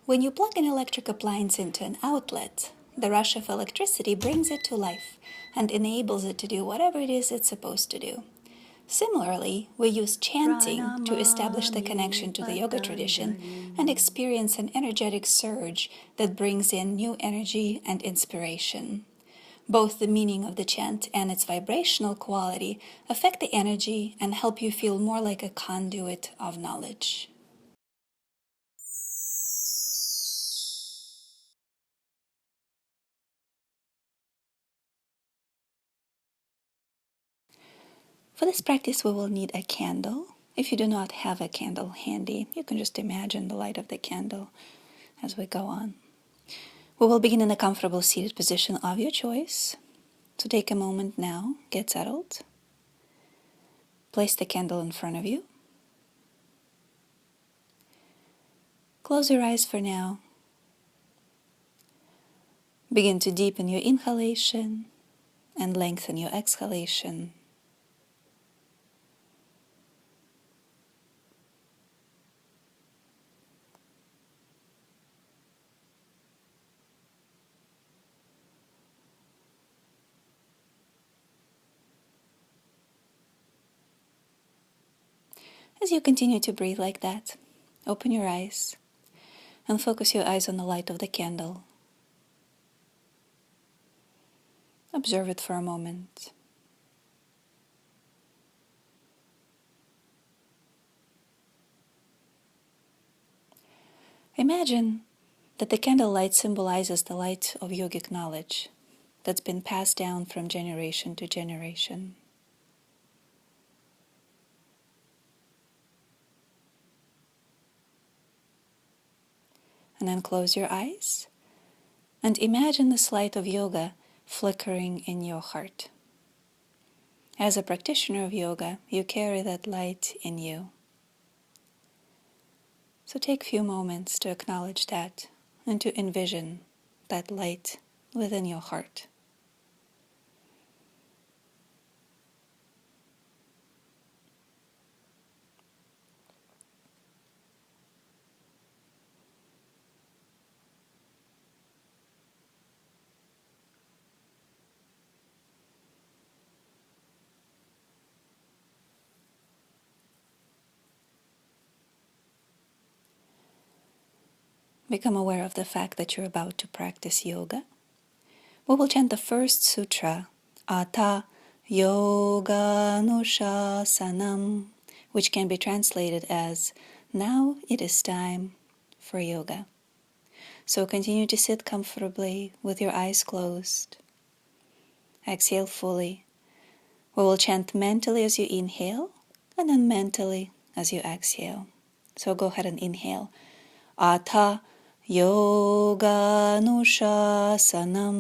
When you plug an electric appliance into an outlet, the rush of electricity brings it to life and enables it to do whatever it is it's supposed to do. Similarly, we use chanting to establish the connection to the yoga tradition and experience an energetic surge that brings in new energy and inspiration. Both the meaning of the chant and its vibrational quality affect the energy and help you feel more like a conduit of knowledge. For this practice, we will need a candle. If you do not have a candle handy, you can just imagine the light of the candle as we go on. We will begin in a comfortable seated position of your choice. So take a moment now, get settled. Place the candle in front of you. Close your eyes for now. Begin to deepen your inhalation and lengthen your exhalation. As you continue to breathe like that, open your eyes and focus your eyes on the light of the candle. Observe it for a moment. Imagine that the candle light symbolizes the light of yogic knowledge that's been passed down from generation to generation. And then close your eyes and imagine this light of yoga flickering in your heart. As a practitioner of yoga, you carry that light in you. So take a few moments to acknowledge that and to envision that light within your heart. Become aware of the fact that you're about to practice yoga. We will chant the first sutra, Ata Yoga Nushasanam, which can be translated as, now it is time for yoga. So continue to sit comfortably with your eyes closed. Exhale fully. We will chant mentally as you inhale and then mentally as you exhale. So go ahead and inhale. Atha Yoga Nushasanam.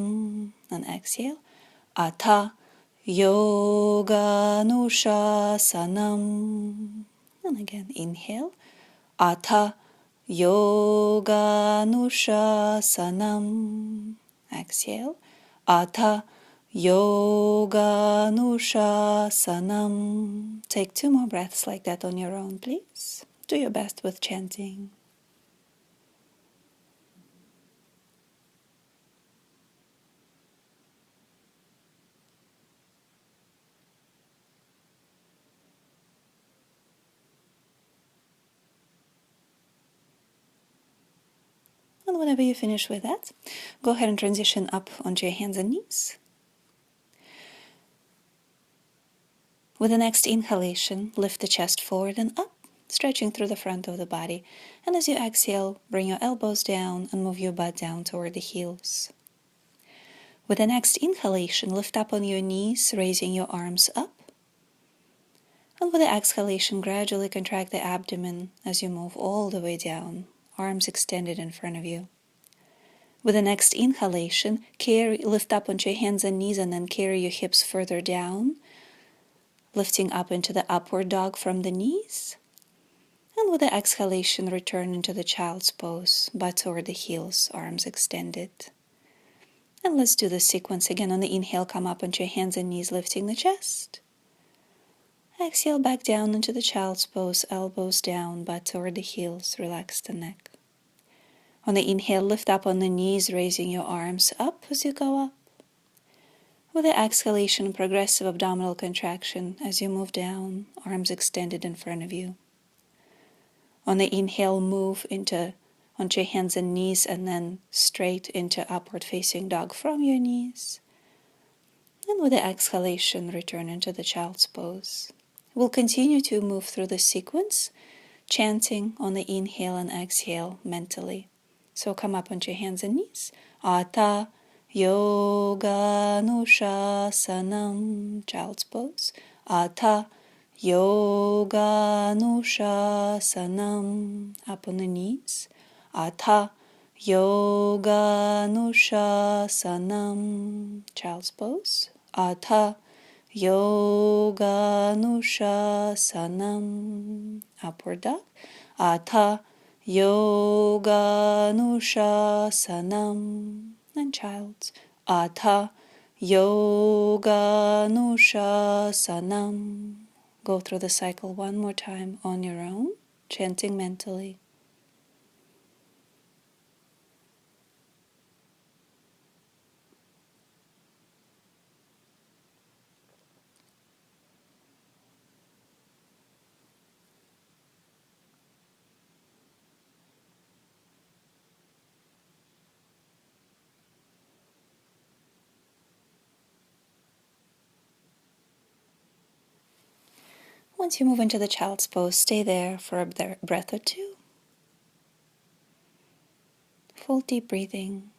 And exhale. Atha Yoga Nushasanam. And again, inhale. Atha Yoga Nushasanam. Exhale. Atha Yoga Nushasanam. Take 2 more breaths like that on your own, please. Do your best with chanting. And whenever you finish with that, go ahead and transition up onto your hands and knees. With the next inhalation, lift the chest forward and up, stretching through the front of the body. And as you exhale, bring your elbows down and move your butt down toward the heels. With the next inhalation, lift up on your knees, raising your arms up. And with the exhalation, gradually contract the abdomen as you move all the way down, arms extended in front of you. With the next inhalation, lift up onto your hands and knees and then carry your hips further down, lifting up into the upward dog from the knees. And with the exhalation, return into the child's pose, butt toward the heels, arms extended. And let's do the sequence again. On the inhale, come up onto your hands and knees, lifting the chest. Exhale back down into the child's pose, elbows down, butt toward the heels, relax the neck. On the inhale, lift up on the knees, raising your arms up as you go up. With the exhalation, progressive abdominal contraction as you move down, arms extended in front of you. On the inhale, move onto your hands and knees, and then straight into upward facing dog from your knees. And with the exhalation, return into the child's pose. We'll continue to move through the sequence, chanting on the inhale and exhale mentally. So come up onto your hands and knees. Ata yoga nushasanam, child's pose. Ata yoga nushasanam, up on the knees. Atha yoga nushasanam, child's pose. Atha yoga nushasanam, upward dog. Atha yoga nushasanam, and child's. Atha yoga nushasanam. Go through the cycle one more time on your own, chanting mentally. Once you move into the child's pose, stay there for a breath or two. Full deep breathing.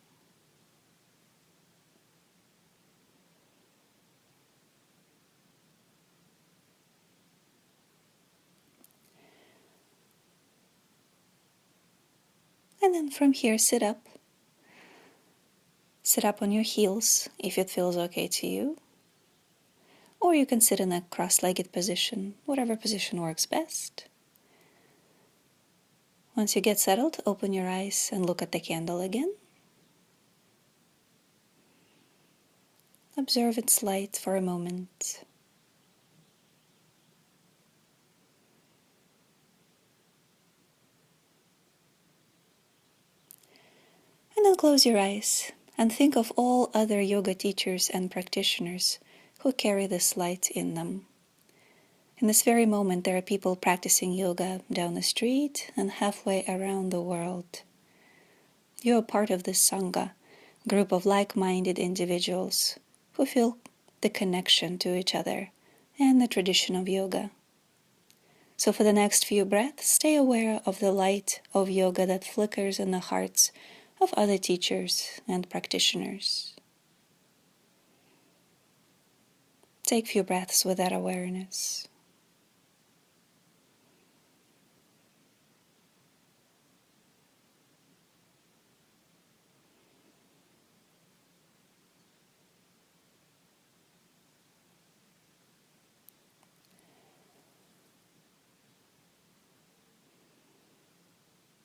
And then from here, sit up. Sit up on your heels if it feels okay to you. Or you can sit in a cross-legged position, whatever position works best. Once you get settled, open your eyes and look at the candle again. Observe its light for a moment. And then close your eyes and think of all other yoga teachers and practitioners who carry this light in them. In this very moment, there are people practicing yoga down the street and halfway around the world. You are part of this Sangha, group of like-minded individuals who feel the connection to each other and the tradition of yoga. So for the next few breaths, stay aware of the light of yoga that flickers in the hearts of other teachers and practitioners. Take a few breaths with that awareness.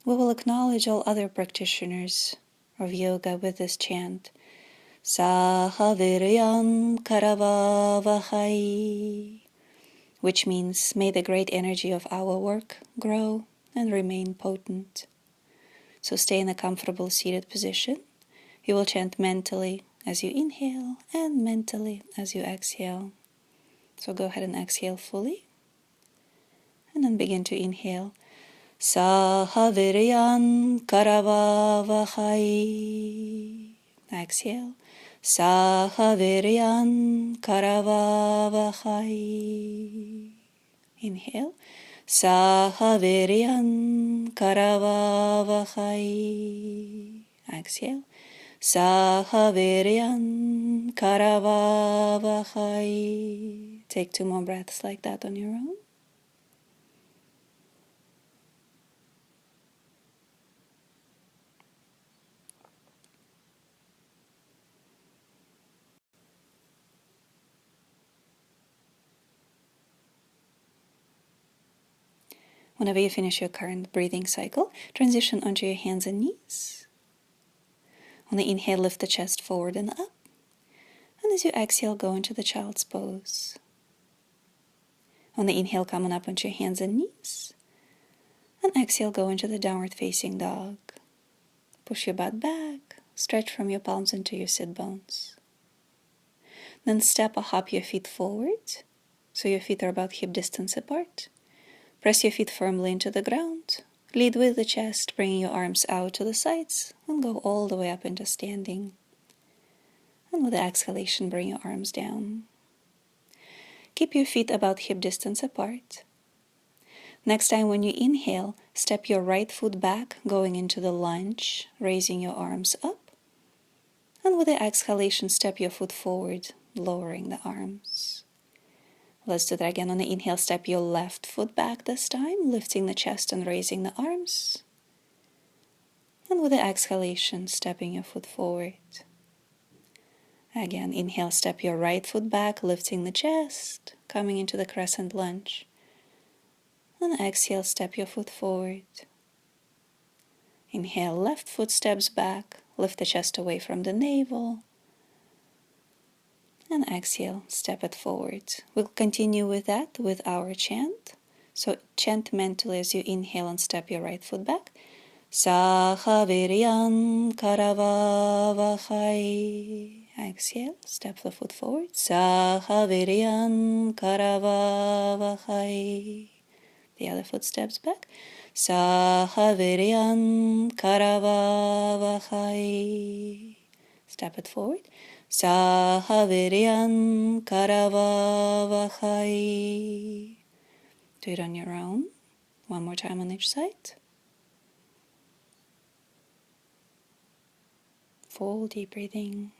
We will acknowledge all other practitioners of yoga with this chant. Sahaviryam karavavahai, which means, may the great energy of our work grow and remain potent. So stay in a comfortable seated position. You will chant mentally as you inhale and mentally as you exhale. So go ahead and exhale fully. And then begin to inhale. Sahaviryam karavavahai. Exhale. Sahaviryam karavavahai. Inhale. Sahaviryam karavavahai. Exhale. Sahaviryam karavavahai. Take 2 more breaths like that on your own. Whenever you finish your current breathing cycle, transition onto your hands and knees. On the inhale, lift the chest forward and up. And as you exhale, go into the child's pose. On the inhale, come on up onto your hands and knees. And exhale, go into the downward facing dog. Push your butt back, stretch from your palms into your sit bones. Then step or hop your feet forward, so your feet are about hip distance apart. Press your feet firmly into the ground. Lead with the chest, bringing your arms out to the sides, and go all the way up into standing. And with the exhalation, bring your arms down. Keep your feet about hip distance apart. Next time when you inhale, step your right foot back, going into the lunge, raising your arms up. And with the exhalation, step your foot forward, lowering the arms. Let's do that again. On the inhale, step your left foot back this time, lifting the chest and raising the arms. And with the exhalation, stepping your foot forward. Again, inhale, step your right foot back, lifting the chest, coming into the crescent lunge. And exhale, step your foot forward. Inhale, left foot steps back, lift the chest away from the navel. And exhale, step it forward. We'll continue with that with our chant. So chant mentally as you inhale and step your right foot back. Sahaviryan karavavahai. Exhale, step the foot forward. Sahaviryan karavavahai. The other foot steps back. Sahaviryan karavavahai. Step it forward. Sahaviryan karavavahai. Do it on your own. One more time on each side. Full deep breathing.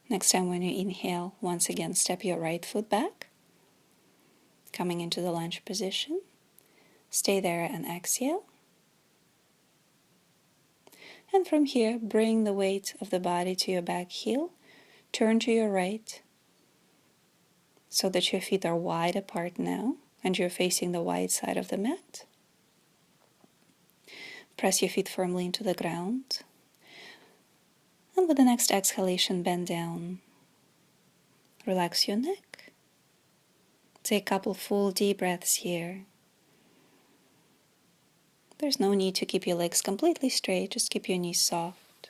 Next time when you inhale, once again, step your right foot back, coming into the lunge position. Stay there and exhale. And from here, bring the weight of the body to your back heel. Turn to your right so that your feet are wide apart now and you're facing the wide side of the mat. Press your feet firmly into the ground. And with the next exhalation, bend down. Relax your neck. Take a couple full deep breaths here. There's no need to keep your legs completely straight, just keep your knees soft.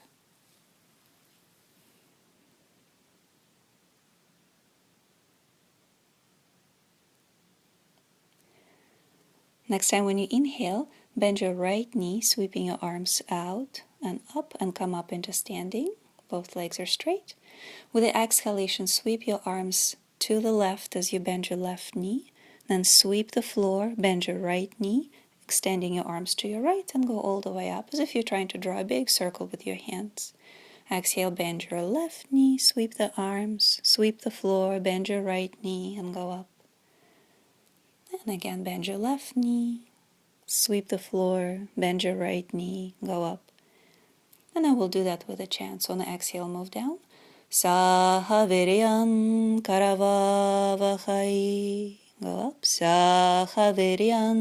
Next time when you inhale, bend your right knee, sweeping your arms out and up and come up into standing. Both legs are straight. With the exhalation, sweep your arms to the left as you bend your left knee. Then sweep the floor, bend your right knee, extending your arms to your right and go all the way up as if you're trying to draw a big circle with your hands. Exhale, bend your left knee, sweep the arms, sweep the floor, bend your right knee and go up. And again, bend your left knee, sweep the floor, bend your right knee, go up. And I will do that with a chant. So on the exhale, move down. Sahaviryan karavavahai. Go up. Sahaviryan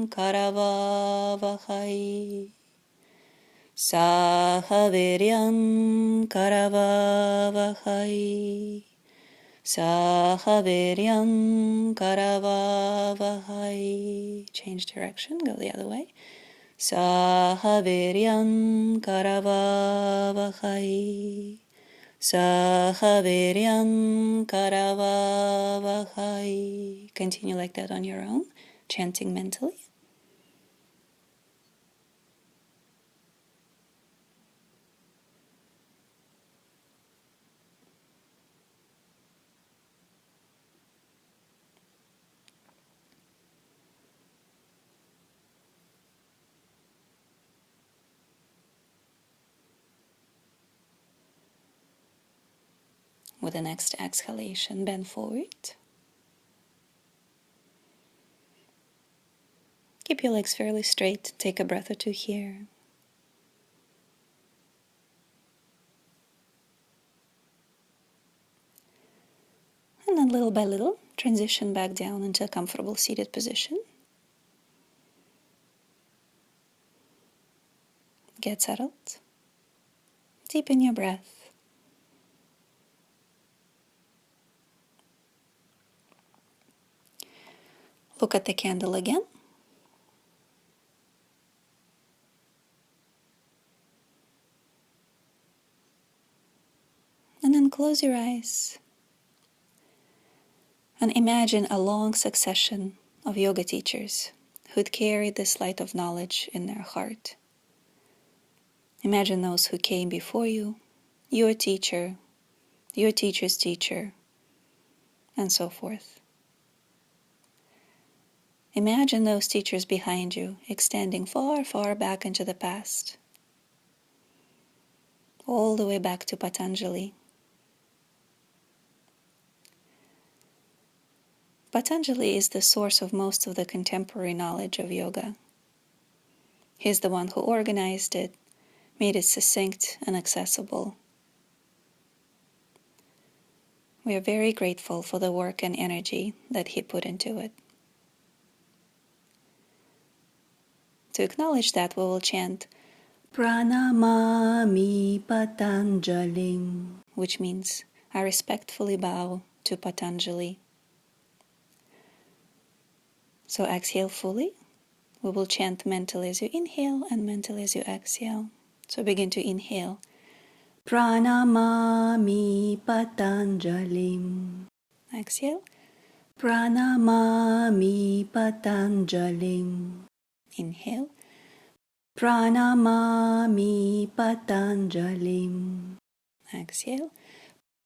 karavavahai. Sahaviryan karavavahai. Sahaviryan karavavahai. Change direction, go the other way. Sahaviryan karavavahai. Sahaviryan karavavahai. Continue like that on your own, chanting mentally. With the next exhalation, bend forward. Keep your legs fairly straight. Take a breath or two here. And then little by little, transition back down into a comfortable seated position. Get settled. Deepen your breath. Look at the candle again. And then close your eyes and imagine a long succession of yoga teachers who'd carried this light of knowledge in their heart. Imagine those who came before you, your teacher, your teacher's teacher, and so forth. Imagine those teachers behind you, extending far, far back into the past, all the way back to Patanjali. Patanjali is the source of most of the contemporary knowledge of yoga. He's the one who organized it, made it succinct and accessible. We are very grateful for the work and energy that he put into it. To acknowledge that, we will chant Pranamami Patanjalim, which means I respectfully bow to Patanjali. So exhale fully. We will chant mentally as you inhale and mentally as you exhale. So begin to inhale. Pranamami Patanjalim. Exhale. Pranamami Patanjalim. Inhale. Pranamami Patanjalim. Exhale.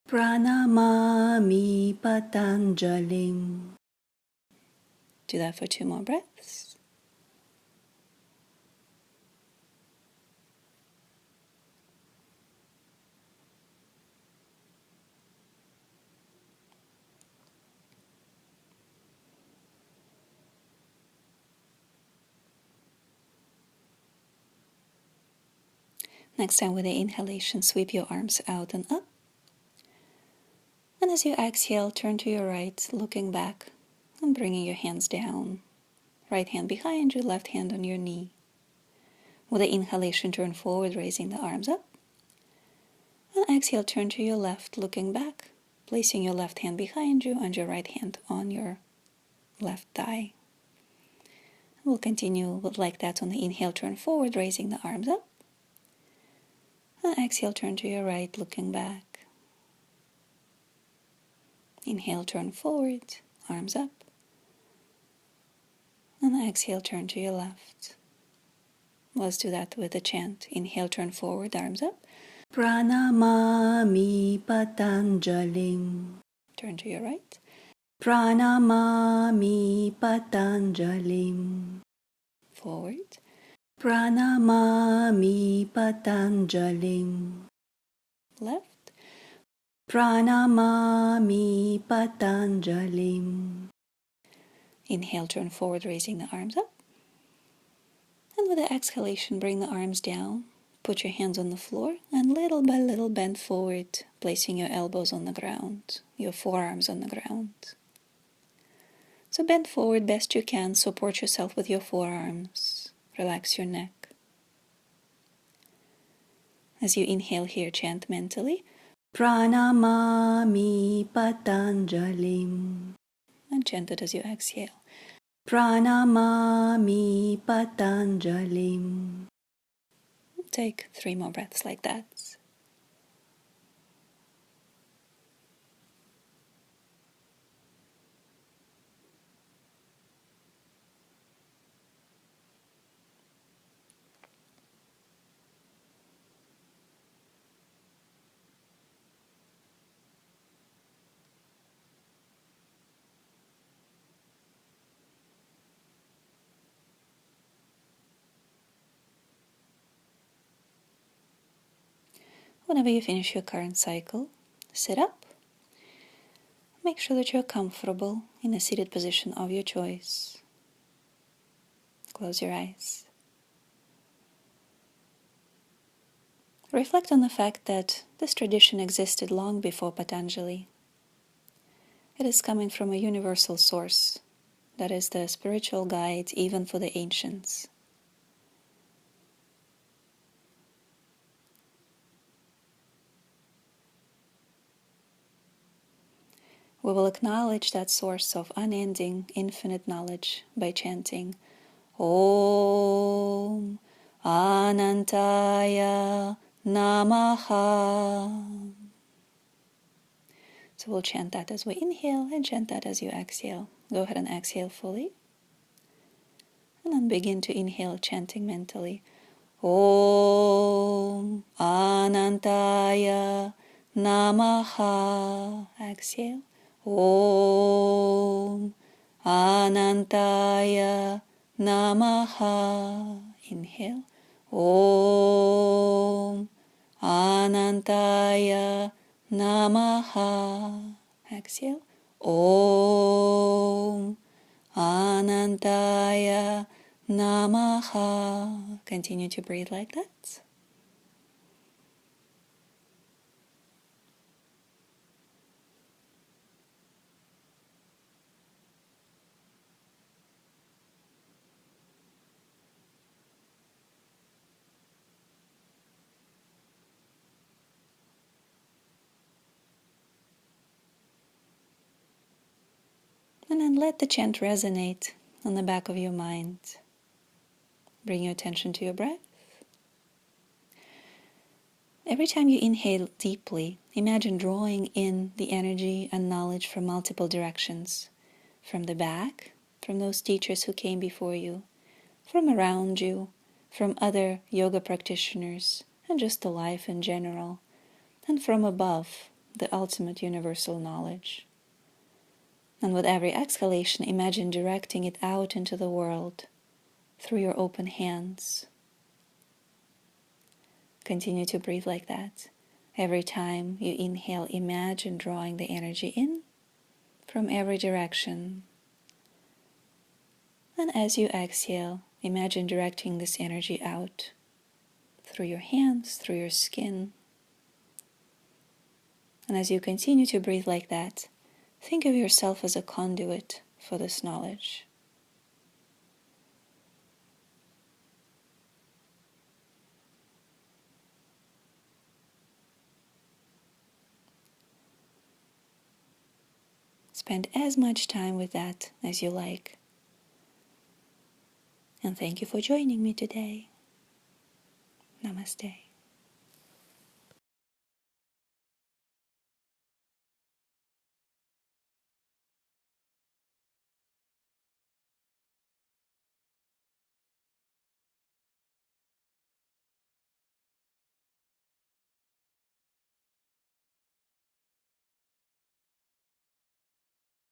Pranamami Patanjalim. Do that for 2 more breaths. Next time with the inhalation, sweep your arms out and up. And as you exhale, turn to your right, looking back and bringing your hands down. Right hand behind you, left hand on your knee. With the inhalation, turn forward, raising the arms up. And exhale, turn to your left, looking back, placing your left hand behind you and your right hand on your left thigh. We'll continue like that on the inhale, turn forward, raising the arms up. And exhale, turn to your right, looking back. Inhale, turn forward, arms up. And exhale, turn to your left. Let's do that with the chant. Inhale, turn forward, arms up. Pranamami Patanjalim. Turn to your right. Pranamami Patanjalim. Forward. Pranamami Patanjalim. Left. Pranamami Patanjalim. Inhale, turn forward, raising the arms up. And with the exhalation, bring the arms down. Put your hands on the floor and little by little bend forward, placing your elbows on the ground, your forearms on the ground. So bend forward best you can, support yourself with your forearms. Relax your neck. As you inhale here, chant mentally, Pranamami Patanjalim. And chant it as you exhale. Pranamami Patanjalim. Take 3 more breaths like that. Whenever you finish your current cycle, sit up. Make sure that you're comfortable in a seated position of your choice. Close your eyes. Reflect on the fact that this tradition existed long before Patanjali. It is coming from a universal source that is the spiritual guide even for the ancients. We will acknowledge that source of unending, infinite knowledge by chanting Om Anantaya Namaha. So we'll chant that as we inhale and chant that as you exhale. Go ahead and exhale fully. And then begin to inhale, chanting mentally. Om Anantaya Namaha. Exhale. Om Anantaya Namaha. Inhale. Om Anantaya Namaha. Exhale. Om Anantaya Namaha. Continue to breathe like that. And then let the chant resonate on the back of your mind. Bring your attention to your breath. Every time you inhale deeply, imagine drawing in the energy and knowledge from multiple directions. From the back, from those teachers who came before you, from around you, from other yoga practitioners, and just the life in general, and from above, the ultimate universal knowledge. And with every exhalation, imagine directing it out into the world through your open hands. Continue to breathe like that. Every time you inhale, imagine drawing the energy in from every direction. And as you exhale, imagine directing this energy out through your hands, through your skin. And as you continue to breathe like that, think of yourself as a conduit for this knowledge. Spend as much time with that as you like. And thank you for joining me today. Namaste.